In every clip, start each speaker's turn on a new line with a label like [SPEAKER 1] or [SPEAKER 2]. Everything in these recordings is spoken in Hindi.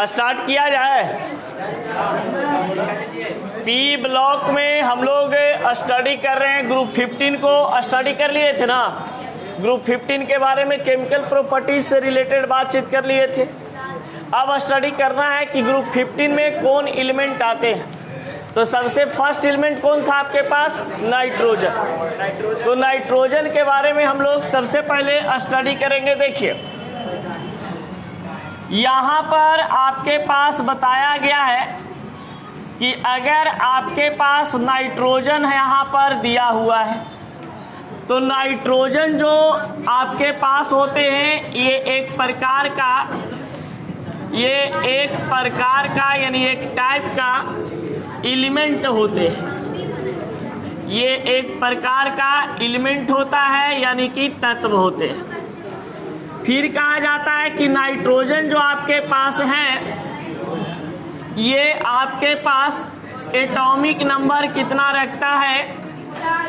[SPEAKER 1] स्टार्ट किया जाए। पी ब्लॉक में हम लोग स्टडी कर रहे हैं, ग्रुप 15 को स्टडी कर लिए थे ना। ग्रुप 15 के बारे में केमिकल प्रॉपर्टीज से रिलेटेड बातचीत कर लिए थे। अब स्टडी करना है कि ग्रुप 15 में कौन एलिमेंट आते हैं। तो सबसे फर्स्ट एलिमेंट कौन था आपके पास? नाइट्रोजन। तो नाइट्रोजन के बारे में हम लोग सबसे पहले स्टडी करेंगे। देखिए यहाँ पर आपके पास बताया गया है कि अगर आपके पास नाइट्रोजन है, यहाँ पर दिया हुआ है, तो नाइट्रोजन जो आपके पास होते हैं ये एक प्रकार का यानी एक टाइप का एलिमेंट होते हैं। ये एक प्रकार का एलिमेंट होता है यानी कि तत्व होते हैं। फिर कहा जाता है कि नाइट्रोजन जो आपके पास है ये आपके पास एटॉमिक नंबर कितना रखता है?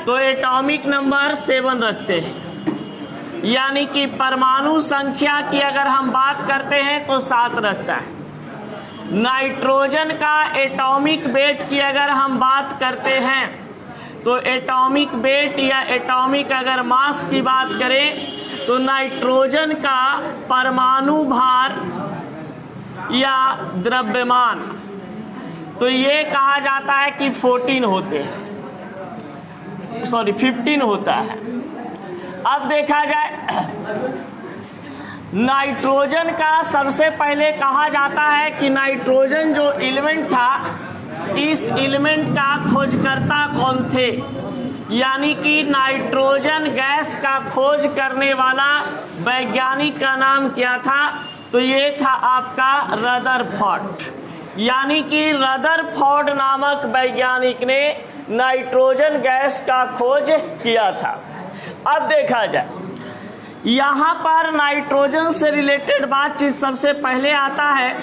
[SPEAKER 1] तो एटॉमिक नंबर 7 रखते हैं, यानी कि परमाणु संख्या की अगर हम बात करते हैं तो 7 रखता है। नाइट्रोजन का एटॉमिक वेट की अगर हम बात करते हैं तो एटॉमिक वेट या एटॉमिक अगर मास की बात करें तो नाइट्रोजन का परमाणु भार या द्रव्यमान तो ये कहा जाता है कि 15 होता है। अब देखा जाए नाइट्रोजन का सबसे पहले कहा जाता है कि नाइट्रोजन जो एलिमेंट था इस एलिमेंट का खोजकर्ता कौन थे, यानी कि नाइट्रोजन गैस का खोज करने वाला वैज्ञानिक का नाम क्या था? तो ये था आपका रदरफोर्ड, यानी कि रदरफोर्ड नामक वैज्ञानिक ने नाइट्रोजन गैस का खोज किया था। अब देखा जाए यहाँ पर नाइट्रोजन से रिलेटेड बातचीत सबसे पहले आता है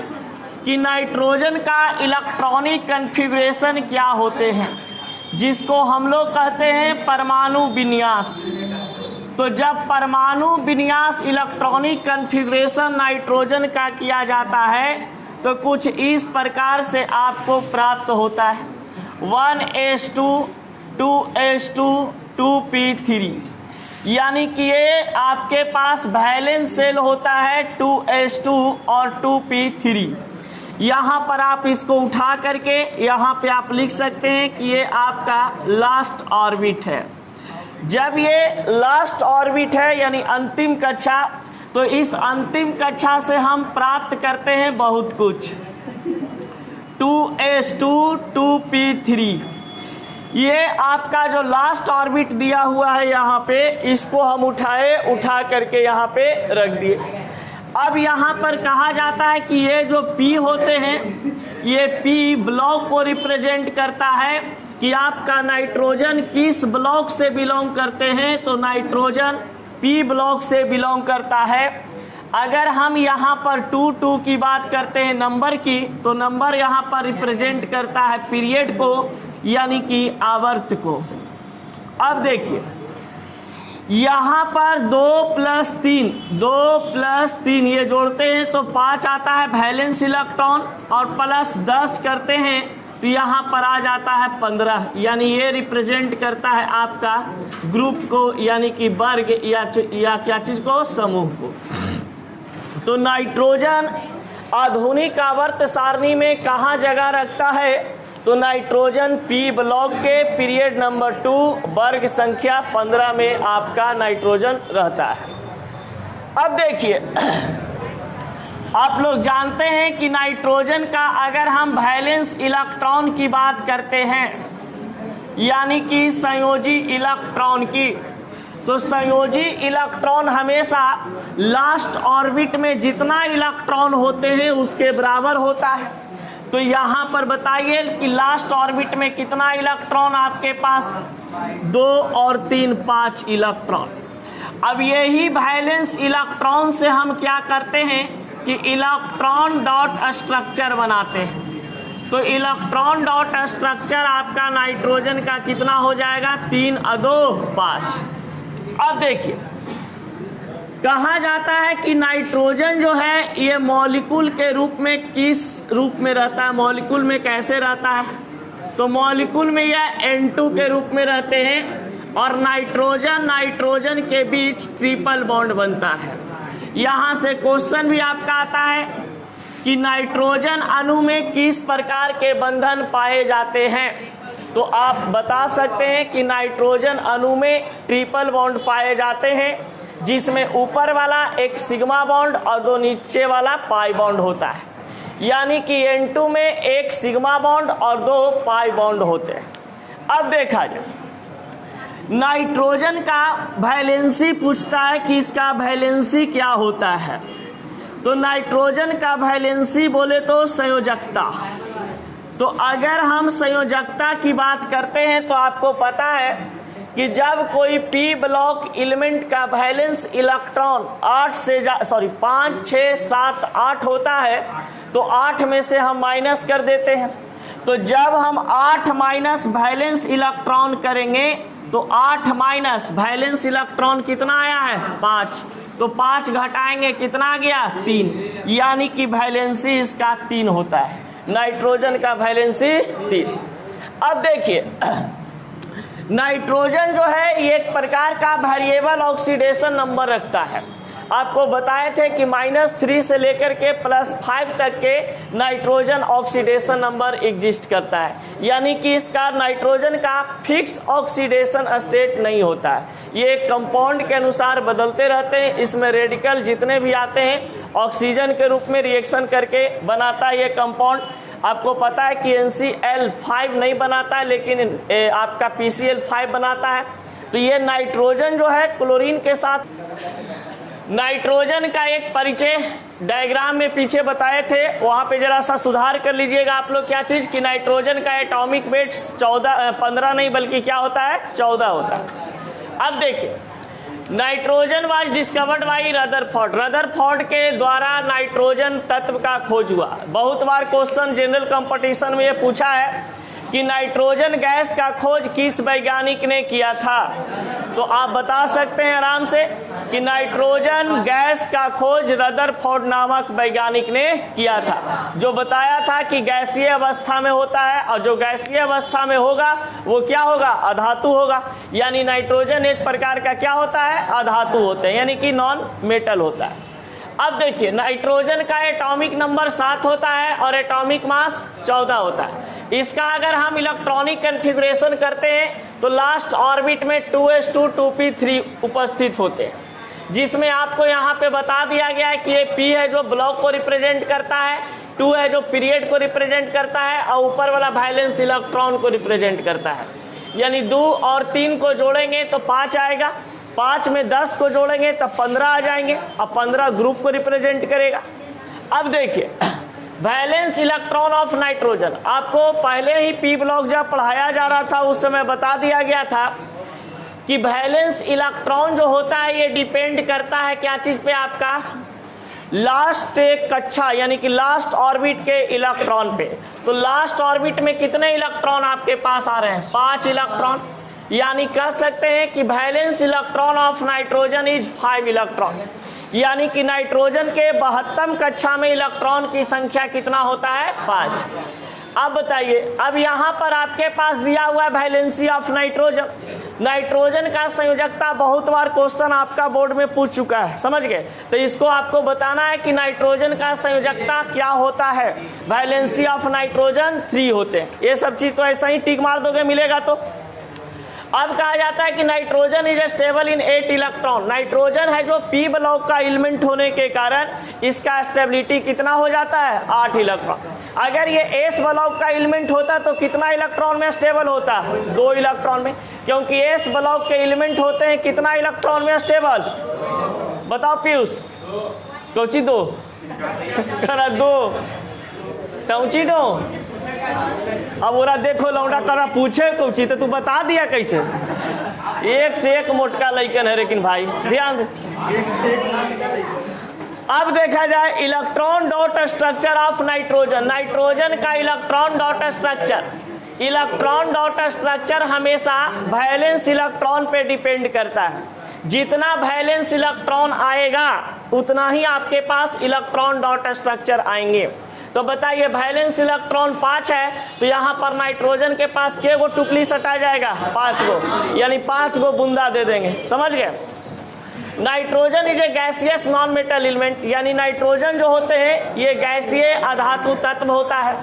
[SPEAKER 1] कि नाइट्रोजन का इलेक्ट्रॉनिक कॉन्फ़िगरेशन क्या होते हैं, जिसको हम लोग कहते हैं परमाणु विन्यास। तो जब परमाणु विन्यास इलेक्ट्रॉनिक कॉन्फ़िगरेशन नाइट्रोजन का किया जाता है तो कुछ इस प्रकार से आपको प्राप्त होता है 1s2 2s2 2p3, यानी कि ये आपके पास वैलेंस सेल होता है 2s2 और 2p3। यहाँ पर आप इसको उठा करके यहाँ पे आप लिख सकते हैं कि ये आपका लास्ट ऑर्बिट है। जब ये लास्ट ऑर्बिट है यानी अंतिम कक्षा, तो इस अंतिम कक्षा से हम प्राप्त करते हैं बहुत कुछ 2s2 2p3। ये आपका जो लास्ट ऑर्बिट दिया हुआ है यहाँ पे, इसको हम उठा करके यहाँ पे रख दिए। अब यहाँ पर कहा जाता है कि ये जो P होते हैं ये P ब्लॉक को रिप्रेजेंट करता है कि आपका नाइट्रोजन किस ब्लॉक से बिलोंग करते हैं। तो नाइट्रोजन P ब्लॉक से बिलोंग करता है। अगर हम यहाँ पर 2 की बात करते हैं नंबर की, तो नंबर यहाँ पर रिप्रेजेंट करता है पीरियड को यानी कि आवर्त को। अब देखिए यहाँ पर 2 + 3 ये जोड़ते हैं तो 5 आता है वैलेंस इलेक्ट्रॉन, और प्लस 10 करते हैं तो यहाँ पर आ जाता है 15, यानी ये रिप्रेजेंट करता है आपका ग्रुप को यानी कि वर्ग या क्या चीज को, समूह को। तो नाइट्रोजन आधुनिक आवर्त सारणी में कहाँ जगह रखता है? तो नाइट्रोजन P ब्लॉक के पीरियड नंबर 2 वर्ग संख्या 15 में आपका नाइट्रोजन रहता है। अब देखिए आप लोग जानते हैं कि नाइट्रोजन का अगर हम वैलेंस इलेक्ट्रॉन की बात करते हैं यानी कि संयोजी इलेक्ट्रॉन की, तो संयोजी इलेक्ट्रॉन हमेशा लास्ट ऑर्बिट में जितना इलेक्ट्रॉन होते हैं उसके बराबर होता है। तो यहाँ पर बताइए कि लास्ट ऑर्बिट में कितना इलेक्ट्रॉन आपके पास? 2 और 3 5 इलेक्ट्रॉन। अब यही वैलेंस इलेक्ट्रॉन से हम क्या करते हैं कि इलेक्ट्रॉन डॉट स्ट्रक्चर बनाते हैं। तो इलेक्ट्रॉन डॉट स्ट्रक्चर आपका नाइट्रोजन का कितना हो जाएगा? 3 2 5। अब देखिए कहा जाता है कि नाइट्रोजन जो है ये मॉलिक्यूल के रूप में किस रूप में रहता है, मॉलिक्यूल में कैसे रहता है, तो मॉलिक्यूल में यह N2 के रूप में रहते हैं और नाइट्रोजन के बीच ट्रिपल बॉन्ड बनता है। यहाँ से क्वेश्चन भी आपका आता है कि नाइट्रोजन अणु में किस प्रकार के बंधन पाए जाते हैं, तो आप बता सकते हैं कि नाइट्रोजन अणु में ट्रिपल बॉन्ड पाए जाते हैं, जिसमें ऊपर वाला एक सिग्मा बॉन्ड और दो नीचे वाला पाई बॉन्ड होता है। यानी कि N2 में एक सिग्मा बॉन्ड और दो पाई बॉन्ड होते हैं। अब देखा जाए नाइट्रोजन का वैलेंसी पूछता है कि इसका वैलेंसी क्या होता है, तो नाइट्रोजन का वैलेंसी बोले तो संयोजकता। तो अगर हम संयोजकता की बात करते हैं तो आपको पता है कि जब कोई पी ब्लॉक एलिमेंट का वैलेंस इलेक्ट्रॉन 5, 6, 7, 8 होता है तो 8 में से हम माइनस कर देते हैं। तो जब हम 8 माइनस वैलेंस इलेक्ट्रॉन करेंगे तो 8 माइनस वैलेंस इलेक्ट्रॉन कितना आया है 5, तो 5 घटाएंगे कितना गया 3, यानी कि वैलेंसी इसका 3 होता है। नाइट्रोजन का वैलेंसी 3। अब देखिए नाइट्रोजन जो है ये एक प्रकार का वेरिएबल ऑक्सीडेशन नंबर रखता है। आपको बताए थे कि -3 से लेकर के +5 तक के नाइट्रोजन ऑक्सीडेशन नंबर एग्जिस्ट करता है, यानी कि इसका नाइट्रोजन का फिक्स ऑक्सीडेशन स्टेट नहीं होता है, ये कंपाउंड के अनुसार बदलते रहते हैं। इसमें रेडिकल जितने भी आते हैं ऑक्सीजन के रूप में रिएक्शन करके बनाता है ये कंपाउंड। आपको पता है कि NCl5 नहीं बनाता है, लेकिन आपका PCl5 बनाता है। तो ये नाइट्रोजन जो है क्लोरीन के साथ, नाइट्रोजन का एक परिचय डायग्राम में पीछे बताए थे, वहाँ पे जरा सा सुधार कर लीजिएगा आप लोग। क्या चीज़ कि नाइट्रोजन का एटॉमिक वेट 15 नहीं बल्कि क्या होता है 14 होता है। अब देखिए nitrogen was discovered by Rutherford के द्वारा नाइट्रोजन तत्व का खोज हुआ। बहुत बार क्वेश्चन जनरल कंपटीशन में ये पूछा है कि नाइट्रोजन गैस का खोज किस वैज्ञानिक ने किया था, तो आप बता सकते हैं आराम से कि नाइट्रोजन गैस का खोज रदरफोर्ड नामक वैज्ञानिक ने किया था, जो बताया था कि गैसीय अवस्था में होता है और जो गैसीय अवस्था में होगा वो क्या होगा अधातु होगा। यानी नाइट्रोजन एक प्रकार का क्या होता है अधातु होते हैं, यानी कि नॉन मेटल होता है। अब देखिए नाइट्रोजन का एटॉमिक नंबर 7 होता है और एटॉमिक मास 14 होता है। इसका अगर हम इलेक्ट्रॉनिक कन्फिगरेशन करते हैं तो लास्ट ऑर्बिट में 2s2 2p3 उपस्थित होते हैं, जिसमें आपको यहाँ पे बता दिया गया है कि ये p है जो ब्लॉक को रिप्रेजेंट करता है, 2 है जो पीरियड को रिप्रेजेंट करता है और ऊपर वाला वैलेंस इलेक्ट्रॉन को रिप्रेजेंट करता है। यानी 2 और 3 को जोड़ेंगे तो 5 आएगा, 5 में 10 को जोड़ेंगे तब 15 आ जाएंगे और 15 ग्रुप को रिप्रेजेंट करेगा। अब देखिए वैलेंस इलेक्ट्रॉन ऑफ नाइट्रोजन, आपको पहले ही पी ब्लॉक जब पढ़ाया जा रहा था उस समय बता दिया गया था कि वैलेंस इलेक्ट्रॉन जो होता है ये डिपेंड करता है क्या चीज़ पे, आपका लास्ट कक्षा यानी कि लास्ट ऑर्बिट के इलेक्ट्रॉन पे। तो लास्ट ऑर्बिट में कितने इलेक्ट्रॉन आपके पास आ रहे हैं 5 इलेक्ट्रॉन, यानी कह सकते हैं कि valence electron of nitrogen is 5 electron, यानी कि नाइट्रोजन के 72 कक्षा में इलेक्ट्रॉन की संख्या कितना होता है 5। अब बताइए, अब यहाँ पर आपके पास दिया हुआ है वैलेंसी ऑफ नाइट्रोजन। नाइट्रोजन का संयोजकता बहुत बार क्वेश्चन आपका बोर्ड में पूछ चुका है, समझ गए। तो इसको आपको बताना है कि नाइट्रोजन का संयोजकता क्या होता है। वैलेंसी ऑफ नाइट्रोजन 3 होते हैं। ये सब चीज़ तो ऐसा ही टिक मार दोगे मिलेगा। तो अब कहा जाता है कि nitrogen is stable in 8 electron. Nitrogen है जो पी ब्लॉक का एलिमेंट होने के कारण इसका स्टेबिलिटी कितना हो जाता है 8 इलेक्ट्रॉन। अगर ये एस ब्लॉक का एलिमेंट होता तो कितना इलेक्ट्रॉन में स्टेबल होता 2 इलेक्ट्रॉन में, क्योंकि एस ब्लॉक के एलिमेंट होते हैं कितना इलेक्ट्रॉन में स्टेबल, बताओ पीयूष कौची 2 करा 2 कौची 2। अब ओरा देखो लौंडा तरा पूछे कौची तो तू बता दिया कैसे। एक से एक मोटका लइकन है, लेकिन भाई ध्यान दे। अब देखा जाए electron dot structure of nitrogen. Nitrogen का electron dot structure, electron dot structure हमेशा वैलेंस इलेक्ट्रॉन पे डिपेंड करता है। जितना वैलेंस इलेक्ट्रॉन आएगा उतना ही आपके पास इलेक्ट्रॉन डॉट स्ट्रक्चर आएंगे। तो बताइए वैलेंस इलेक्ट्रॉन 5 है तो यहाँ पर नाइट्रोजन के पास के गो टुकली सटा जाएगा, 5 गो, यानी 5 गो बूंदा दे देंगे। समझ गए? Nitrogen is a gaseous non metal element, यानी नाइट्रोजन जो होते हैं ये गैसीय अधातु तत्व होता है।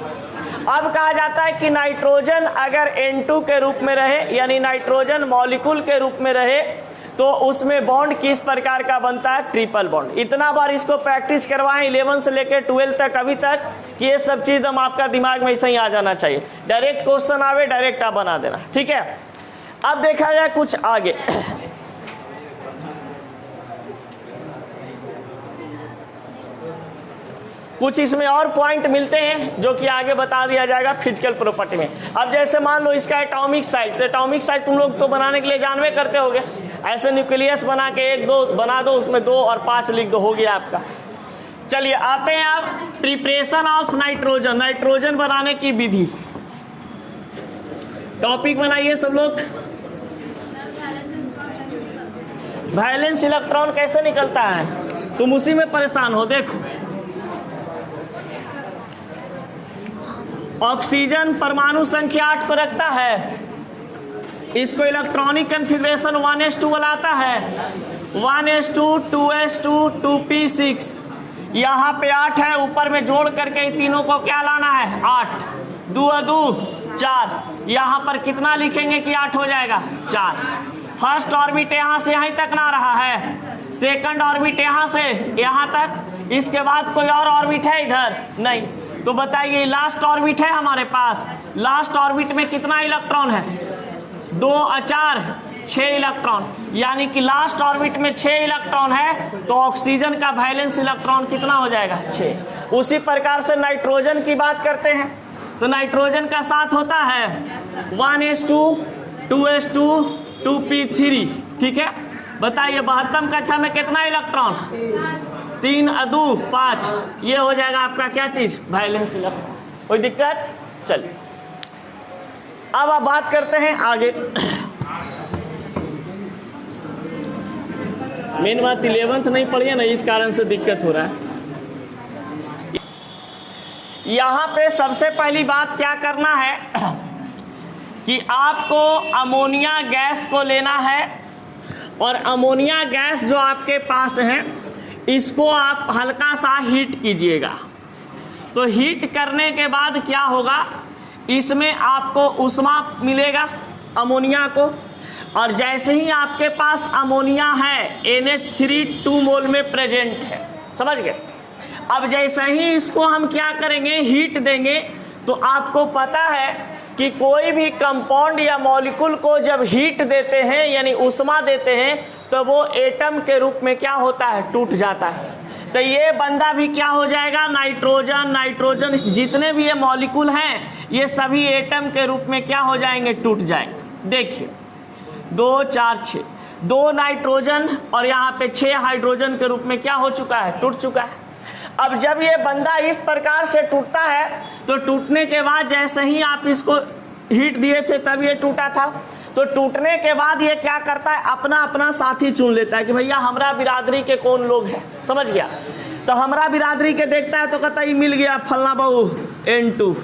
[SPEAKER 1] अब कहा जाता है कि नाइट्रोजन अगर N2 के रूप में रहे, यानी नाइट्रोजन मॉलिक्यूल के रूप में रहे, तो उसमें बॉन्ड किस प्रकार का बनता है? Triple bond. इतना बार इसको प्रैक्टिस करवाएं 11 से लेकर 12 तक, अभी तक कि ये सब चीज हम आपका दिमाग में ऐसे ही आ जाना चाहिए। डायरेक्ट क्वेश्चन आवे डायरेक्ट आप बना देना, ठीक है। अब देखा जाए कुछ आगे। कुछ इसमें और पॉइंट मिलते हैं जो कि आगे बता दिया जाएगा फिजिकल प्रॉपर्टी में। अब जैसे मान लो इसका एटॉमिक साइज, तो एटॉमिक साइज तुम लोग तो बनाने के लिए जानवे करते होगे। ऐसे न्यूक्लियस बना के 1 2 बना दो, उसमें 2 और 5 लिख दो, हो गया आपका। चलिए आते हैं आप प्रिपरेशन ऑफ नाइट्रोजन, नाइट्रोजन बनाने की विधि। टॉपिक बनाइए सब लोग। वैलेंस इलेक्ट्रॉन कैसे निकलता है, तुम उसी में परेशान हो। देखो ऑक्सीजन परमाणु संख्या 8 पर रखता है, इसको इलेक्ट्रॉनिक कन्फिग्रेशन 1s2 बुलाता है। 1s2 2s2 2p6, यहाँ पे 8 है, ऊपर में जोड़ करके इन तीनों को क्या लाना है? 8 2 2 4। यहाँ पर कितना लिखेंगे कि 8 हो जाएगा? 4। फर्स्ट ऑर्बिट यहाँ से यहीं तक ना रहा है, सेकंड ऑर्बिट यहाँ से यहाँ तक, इसके बाद कोई और ऑर्बिट है इधर? नहीं। तो बताइए लास्ट ऑर्बिट है हमारे पास, लास्ट ऑर्बिट में कितना इलेक्ट्रॉन है? 2 और 4 6 इलेक्ट्रॉन, यानी कि लास्ट ऑर्बिट में 6 इलेक्ट्रॉन है, तो ऑक्सीजन का वैलेंस इलेक्ट्रॉन कितना हो जाएगा? 6। उसी प्रकार से नाइट्रोजन की बात करते हैं, तो नाइट्रोजन का साथ होता है 1s2 2s2 2p3, ठीक है। बताइए 72 कक्षा में कितना इलेक्ट्रॉन? 3 2 5, ये हो जाएगा आपका क्या चीज? Valence electron. कोई दिक्कत? चलिए अब आप बात करते हैं आगे। मेन बात 11th नहीं पढ़िए ना, इस कारण से दिक्कत हो रहा है। यहाँ पे सबसे पहली बात क्या करना है कि आपको अमोनिया गैस को लेना है, और अमोनिया गैस जो आपके पास है इसको आप हल्का सा हीट कीजिएगा। तो हीट करने के बाद क्या होगा, इसमें आपको उष्मा मिलेगा अमोनिया को, और जैसे ही आपके पास अमोनिया है NH3 2 मोल में प्रेजेंट है, समझ गए। अब जैसे ही इसको हम क्या करेंगे, हीट देंगे, तो आपको पता है कि कोई भी कंपाउंड या मॉलिक्यूल को जब हीट देते हैं यानी उष्मा देते हैं तो वो एटम के रूप में क्या होता है? टूट जाता है। तो ये बंदा भी क्या हो जाएगा? नाइट्रोजन, नाइट्रोजन जितने भी ये मॉलिक्यूल हैं ये सभी एटम के रूप में क्या हो जाएंगे? टूट जाएंगे। देखिए 2 4 6, 2 नाइट्रोजन और यहाँ पे 6 हाइड्रोजन के रूप में क्या हो चुका है? टूट चुका है। अब जब ये बंदा इस प्रकार से टूटता है तो टूटने के बाद जैसे ही आप इसको हीट दिए थे तब ये टूटा था, तो टूटने के बाद ये क्या करता है? अपना अपना साथी चुन लेता है कि भैया हमरा बिरादरी के कौन लोग हैं, समझ गया। तो हमरा बिरादरी के देखता है तो कहता है ई मिल गया फलना बहू N2,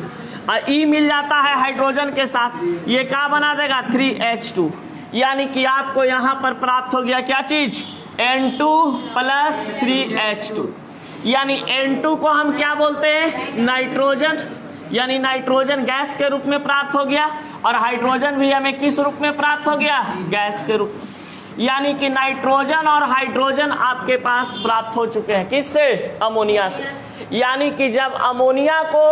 [SPEAKER 1] और ई मिल जाता है हाइड्रोजन के साथ, ये क्या बना देगा? 3H2, यानी कि आपको यहाँ पर प्राप्त हो गया क्या चीज? N2 + 3H2, यानी N2 को हम क्या बोलते हैं? नाइट्रोजन, यानी नाइट्रोजन गैस के रूप में प्राप्त हो गया, और हाइड्रोजन भी हमें किस रूप में प्राप्त हो गया? गैस के रूप में। यानी कि नाइट्रोजन और हाइड्रोजन आपके पास प्राप्त हो चुके हैं, किससे? अमोनिया से। यानी कि जब अमोनिया को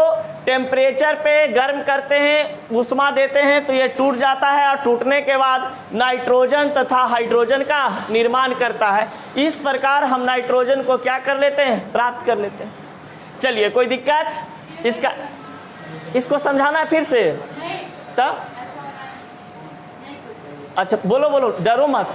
[SPEAKER 1] टेम्परेचर पे गर्म करते हैं, उष्मा देते हैं, तो ये टूट जाता है, और टूटने के बाद नाइट्रोजन तथा हाइड्रोजन का निर्माण करता है। इस प्रकार हम नाइट्रोजन को क्या कर लेते हैं? प्राप्त कर लेते हैं। चलिए कोई दिक्कत? इसको समझाना है फिर से तब? अच्छा बोलो बोलो, डरो मत।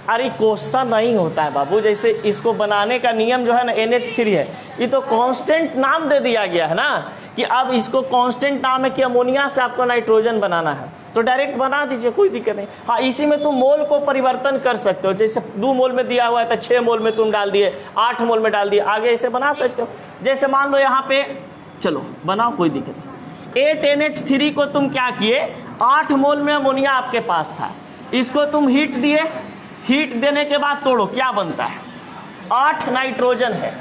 [SPEAKER 1] अरे क्वेश्चन नहीं होता है बाबू, जैसे इसको बनाने का नियम जो है ना NH3 है, ये तो कांस्टेंट नाम दे दिया गया है ना, कि अब इसको कांस्टेंट नाम है कि अमोनिया से आपको नाइट्रोजन बनाना है। तो डायरेक्ट बना दीजिए, कोई दिक्कत नहीं। हाँ, इसी में तुम मोल को परिवर्तन कर सकते हो, जैसे 2 मोल में दिया हुआ है तो 6 मोल में तुम डाल दिए, 8 मोल में डाल दिए, आगे ऐसे बना सकते हो। जैसे मान लो यहाँ पे, चलो बनाओ, कोई दिक्कत नहीं। 8NH3 को तुम क्या किए, 8 मोल में अमोनिया आपके पास था, इसको तुम हीट दिए, हीट देने के बाद तोड़ो, क्या बनता है, 8 नाइट्रोजन है।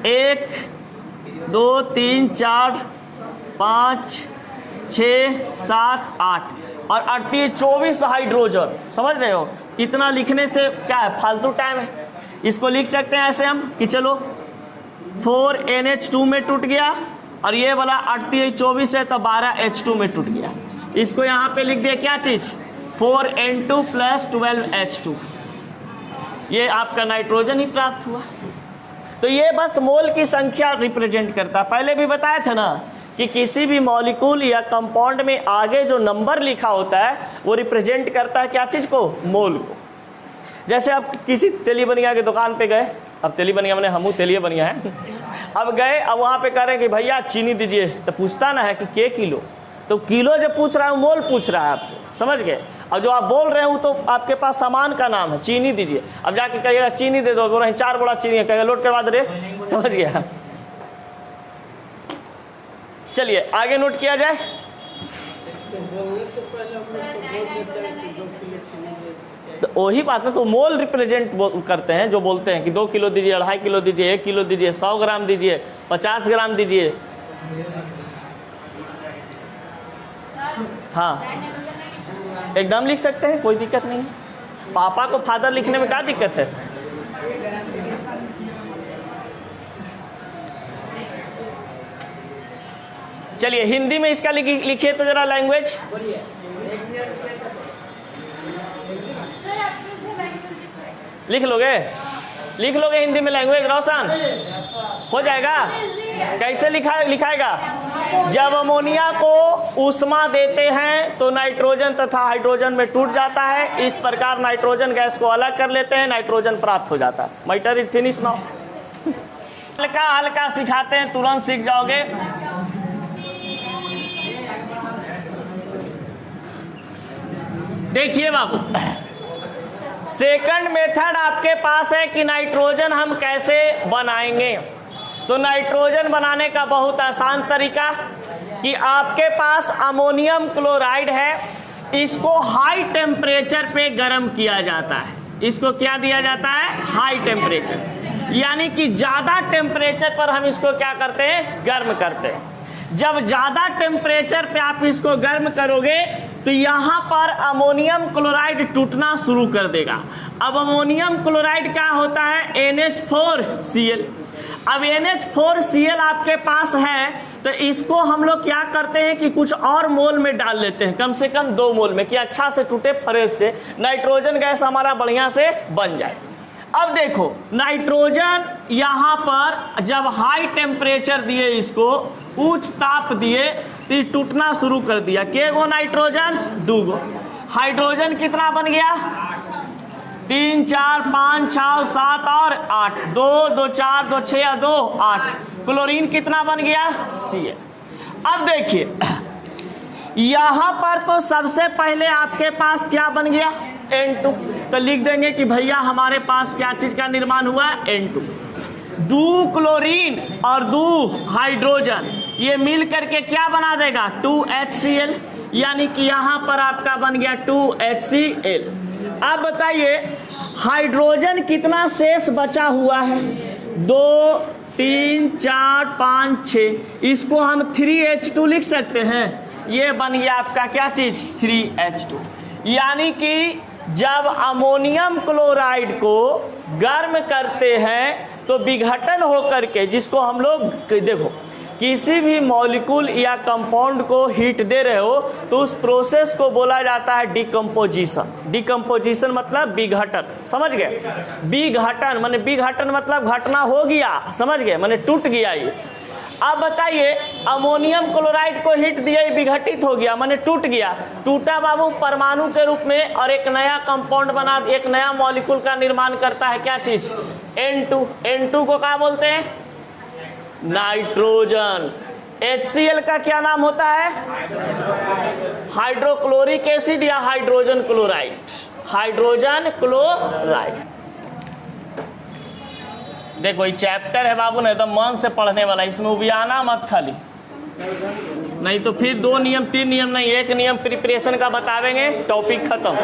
[SPEAKER 1] 1 2 3 4 5 6 7 8 और 38 24 हाइड्रोजन। समझ रहे हो, इतना लिखने से क्या है, फालतू टाइम है। इसको लिख सकते हैं ऐसे हम कि चलो 4NH2 में टूट गया, और ये वाला 38 24 है तो 12H2 में टूट गया। इसको यहाँ पे लिख दिया क्या चीज, 4N2 + 12H2, ये आपका नाइट्रोजन ही प्राप्त हुआ। तो ये बस मोल की संख्या रिप्रेजेंट करता। पहले भी बताया था ना कि किसी भी मॉलिक्यूल या कंपाउंड में आगे जो नंबर लिखा होता है वो रिप्रेजेंट करता है क्या चीज को, मोल को। जैसे आप किसी तेली बनिया की दुकान पे गए, अब तेली बनिया मैंने हमू तेलिए बनिया है, अब गए, अब वहाँ पे कह रहे हैं कि भैया चीनी दीजिए, तो पूछता ना है कि के किलो, तो किलो जब पूछ रहा है मोल पूछ रहा है आपसे, समझ गए। और जो आप बोल रहे हो तो आपके पास सामान का नाम है, चीनी दीजिए, अब जाके कहिएगा चीनी दे दो, बोल रहे 4 बोरा चीनी है, कहेगा लोड करवा दे, समझ गया। चलिए आगे नोट किया जाए। तो वही बात है, तो मोल रिप्रेजेंट करते हैं, जो बोलते हैं कि 2 किलो दीजिए, 2.5 किलो दीजिए, 1 किलो दीजिए, 100 ग्राम दीजिए, 50 ग्राम दीजिए। हाँ, एकदम लिख सकते हैं, कोई दिक्कत नहीं। पापा को फादर लिखने में क्या दिक्कत है। चलिए हिंदी में इसका लिखिए तो जरा लैंग्वेज। लिख लोगे, लिख लोगे हिंदी में लैंग्वेज, रोशन हो जाएगा। कैसे लिखाएगा, जब अमोनिया को ऊष्मा देते हैं तो नाइट्रोजन तथा हाइड्रोजन में टूट जाता है, इस प्रकार नाइट्रोजन गैस को अलग कर लेते हैं, नाइट्रोजन प्राप्त हो जाता है। Matter is finish now. हल्का हल्का सिखाते हैं, तुरंत सीख जाओगे। देखिए बाबू, सेकंड मेथड आपके पास है कि नाइट्रोजन हम कैसे बनाएंगे। तो नाइट्रोजन बनाने का बहुत आसान तरीका कि आपके पास अमोनियम क्लोराइड है, इसको हाई टेम्परेचर पे गर्म किया जाता है। इसको क्या दिया जाता है, हाई टेम्परेचर, यानी कि ज्यादा टेम्परेचर पर हम इसको क्या करते हैं, गर्म करते हैं। जब ज्यादा टेम्परेचर पे आप इसको गर्म करोगे तो यहाँ पर अमोनियम क्लोराइड टूटना शुरू कर देगा। अब अमोनियम क्लोराइड क्या होता है, NH4Cl। अब NH4Cl आपके पास है तो इसको हम लोग क्या करते हैं कि कुछ और मोल में डाल लेते हैं, कम से कम 2 मोल में, कि अच्छा से टूटे, फ्रेश से नाइट्रोजन गैस हमारा बढ़िया से बन जाए। अब देखो नाइट्रोजन यहाँ पर जब हाई टेम्परेचर दिए, इसको उच्च ताप दिए तो ये टूटना शुरू कर दिया। के गो नाइट्रोजन, 2 गो। हाइड्रोजन कितना बन गया, 3 4 5 6 7 और 8, 2 2 4 2 6 2 8। क्लोरीन कितना बन गया, Cl। अब देखिए यहाँ पर तो सबसे पहले आपके पास क्या बन गया, N2। तो लिख देंगे कि भैया हमारे पास क्या चीज का निर्माण हुआ, N2। 2 क्लोरीन और 2 हाइड्रोजन ये मिल करके क्या बना देगा, 2HCl, यानी कि यहाँ पर आपका बन गया 2HCl। अब बताइए हाइड्रोजन कितना शेष बचा हुआ है, 2 3 4 5 6, इसको हम 3H2 लिख सकते हैं। ये बन गया आपका क्या चीज, 3H2। यानी कि जब अमोनियम क्लोराइड को गर्म करते हैं तो विघटन होकर के, जिसको हम लोग देखो किसी भी मॉलिक्यूल या कंपाउंड को हीट दे रहे हो तो उस प्रोसेस को बोला जाता है डिकम्पोजिशन। डिकम्पोजिशन मतलब विघटन, समझ गए। विघटन माने, विघटन मतलब घटना हो गया, समझ गए, माने टूट गया ये। अब बताइए अमोनियम क्लोराइड को हीट दिया, विघटित हो गया, माने टूट गया। टूटा बाबू परमाणु के रूप में और एक नया कंपाउंड बना, एक नया मॉलिक्यूल का निर्माण करता है, क्या चीज, N2। N2 को क्या बोलते हैं, नाइट्रोजन। HCl का क्या नाम होता है? हाइड्रोक्लोरिक एसिड या हाइड्रोजन क्लोराइड? Hydrogen chloride. देखो ये चैप्टर है बाबू ने एकदम मन से पढ़ने वाला, इसमें उबियाना मत खाली, नहीं तो फिर 2 नियम 3 नियम नहीं, 1 नियम प्रिपरेशन का बतावेंगे, टॉपिक खत्म।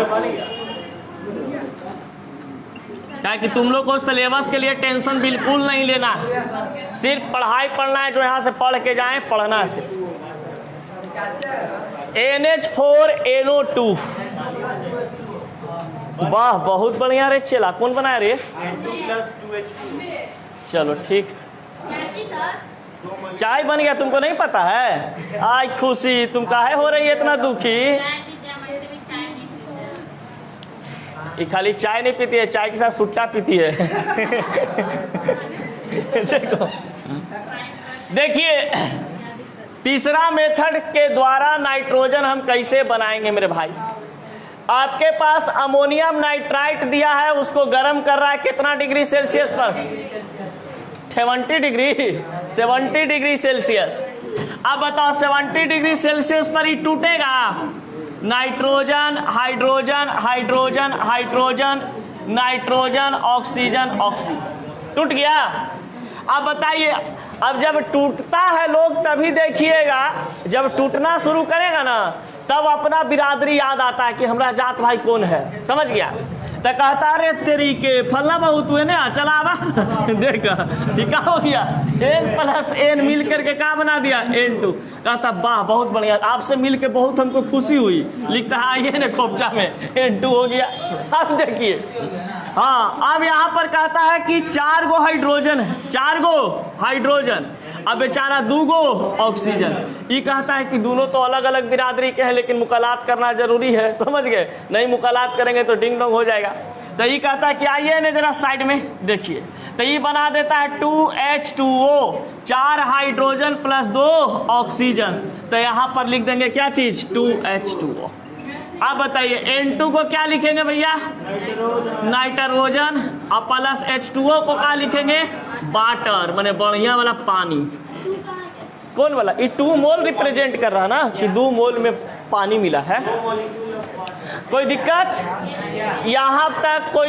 [SPEAKER 1] क्या कि तुम लोग को सिलेबस के लिए टेंशन बिल्कुल नहीं लेना, सिर्फ पढ़ाई पढ़ना है, जो यहाँ से पढ़ के जाएं पढ़ना है सिर्फ। NH4NO2, वाह बहुत बढ़िया रे चला, कौन बनाया रे? चलो ठीक, चाय बन गया, तुमको नहीं पता है? आज खुशी, तुम काहे हो रही है इतना दुखी? ये खाली चाय नहीं पीती है, चाय के साथ सुट्टा पीती है। देखो देखिए, तीसरा मेथड के द्वारा नाइट्रोजन हम कैसे बनाएंगे मेरे भाई। आपके पास अमोनियम नाइट्राइट दिया है, उसको गर्म कर रहा है कितना डिग्री सेल्सियस पर? 70 डिग्री सेल्सियस। अब बताओ 70 डिग्री सेल्सियस पर ही टूटेगा? Nitrogen hydrogen hydrogen hydrogen nitrogen oxygen oxygen, टूट गया। अब बताइए, अब जब टूटता है लोग तभी देखिएगा, जब टूटना शुरू करेगा ना तब अपना बिरादरी याद आता है कि हमारा जात भाई कौन है, समझ गया? तो कहता रे तेरी के फला बहुत हुए ना, चला बा देखा क्या हो गया, N+N मिल करके क्या बना दिया? N2। कहता वाह बहुत बढ़िया, आपसे मिल के बहुत हमको खुशी हुई, लिखता है आइए ना खोपचा में, N2 हो गया। अब देखिए, हाँ अब यहाँ पर कहता है कि 4 गो हाइड्रोजन है, 4 गो हाइड्रोजन, अब बेचारा 2 गो ऑक्सीजन। ये कहता है कि दोनों तो अलग अलग बिरादरी के हैं, लेकिन मुकालात करना जरूरी है, समझ गए? नहीं मुकालात करेंगे तो डिंग डोंग हो जाएगा। तो ये कहता है कि आइए ना जरा साइड में देखिए, तो ये बना देता है 2H2O, 4 हाइड्रोजन प्लस 2 ऑक्सीजन। तो यहाँ पर लिख देंगे क्या चीज? 2H2O। अब बताइए N2 को क्या लिखेंगे भैया? नाइट्रोजन। अब प्लस H2O को क्या लिखेंगे? वाटर, माने बढ़िया वाला पानी। कौन वाला? ये 2 मोल रिप्रेजेंट कर रहा है ना, कि 2 मोल में पानी मिला है। कोई दिक्कत यहाँ तक? कोई